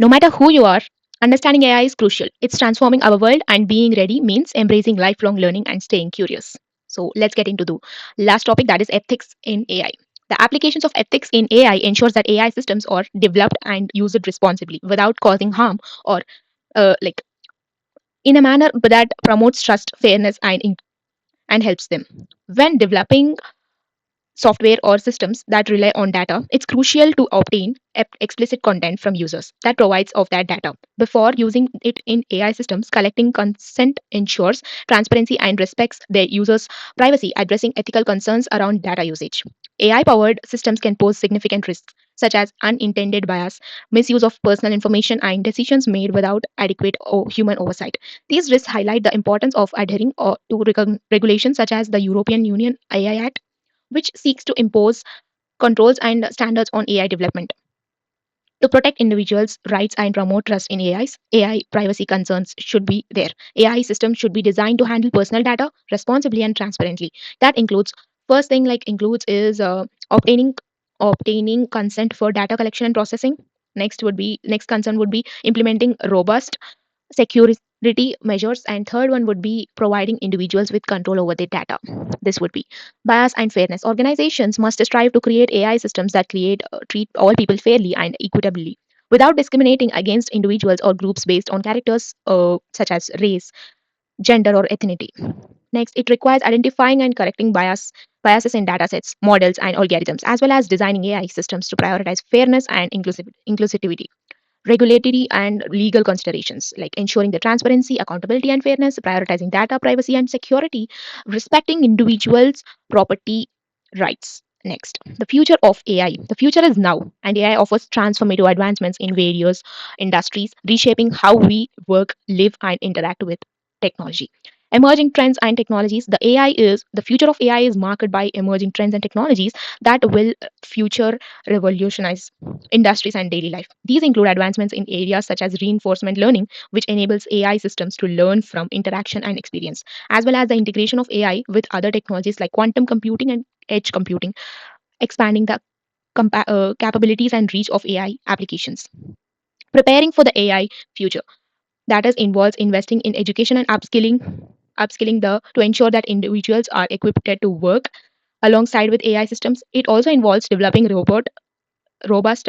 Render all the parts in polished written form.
No matter who you are, understanding AI is crucial. It's transforming our world, and being ready means embracing lifelong learning and staying curious. So let's get into the last topic, that is ethics in AI. The applications of ethics in AI ensures that AI systems are developed and used responsibly without causing harm or like in a manner that promotes trust, fairness, and helps them. When developing software or systems that rely on data, it's crucial to obtain explicit content from users that provides of that data. Before using it in AI systems, collecting consent ensures transparency and respects their users' privacy, addressing ethical concerns around data usage. AI-powered systems can pose significant risks, such as unintended bias, misuse of personal information, and decisions made without adequate human oversight. These risks highlight the importance of adhering to regulations such as the European Union AI Act, which seeks to impose controls and standards on AI development. To protect individuals' rights and promote trust in AIs, AI privacy concerns should be there. AI systems should be designed to handle personal data responsibly and transparently. That includes first thing like includes is obtaining consent for data collection and processing. Next concern would be implementing robust security measures, and third one would be providing individuals with control over their data. This would be bias and fairness. Organizations must strive to create AI systems that treat all people fairly and equitably without discriminating against individuals or groups based on characters such as race, gender, or ethnicity. Next, it requires identifying and correcting biases in datasets, models, and algorithms, as well as designing AI systems to prioritize fairness and inclusivity. Regulatory and legal considerations like ensuring the transparency, accountability, and fairness, prioritizing data privacy and security, respecting individuals' property rights. Next, the future of AI. The future is now, and AI offers transformative advancements in various industries, reshaping how we work, live, and interact with technology. Emerging trends and technologies. The future of AI is marked by emerging trends and technologies that will future revolutionize industries and daily life. These include advancements in areas such as reinforcement learning, which enables AI systems to learn from interaction and experience, as well as the integration of AI with other technologies like quantum computing and edge computing, expanding the capabilities and reach of AI applications. Preparing for the AI future, that is involves investing in education and upskilling the to ensure that individuals are equipped to work alongside with AI systems. It also involves developing robust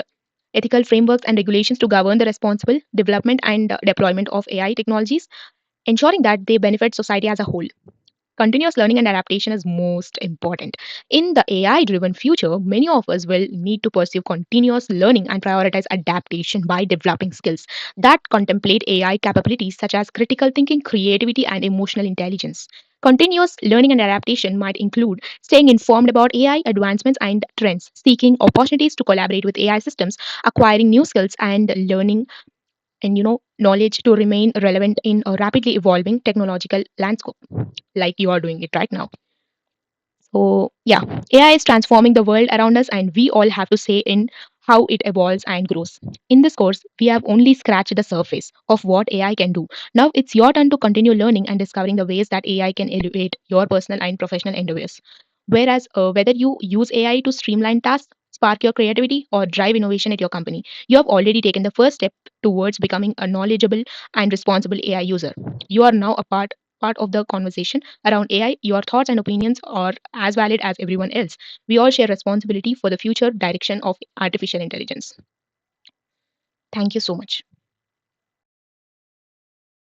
ethical frameworks and regulations to govern the responsible development and deployment of AI technologies, ensuring that they benefit society as a whole. Continuous learning and adaptation is most important. In the AI driven future, many of us will need to pursue continuous learning and prioritize adaptation by developing skills that contemplate AI capabilities such as critical thinking, creativity, and emotional intelligence. Continuous learning and adaptation might include staying informed about AI advancements and trends, seeking opportunities to collaborate with AI systems, acquiring new skills, and learning and knowledge to remain relevant in a rapidly evolving technological landscape like you are doing it right now. So, yeah, AI is transforming the world around us, and we all have to say in how it evolves and grows. In this course, we have only scratched the surface of what AI can do. Now it's your turn to continue learning and discovering the ways that AI can elevate your personal and professional endeavors. Whereas, whether you use AI to streamline tasks, spark your creativity, or drive innovation at your company, you have already taken the first step towards becoming a knowledgeable and responsible AI user. You are now a part of the conversation around AI. Your thoughts and opinions are as valid as everyone else. We all share responsibility for the future direction of artificial intelligence. Thank you so much.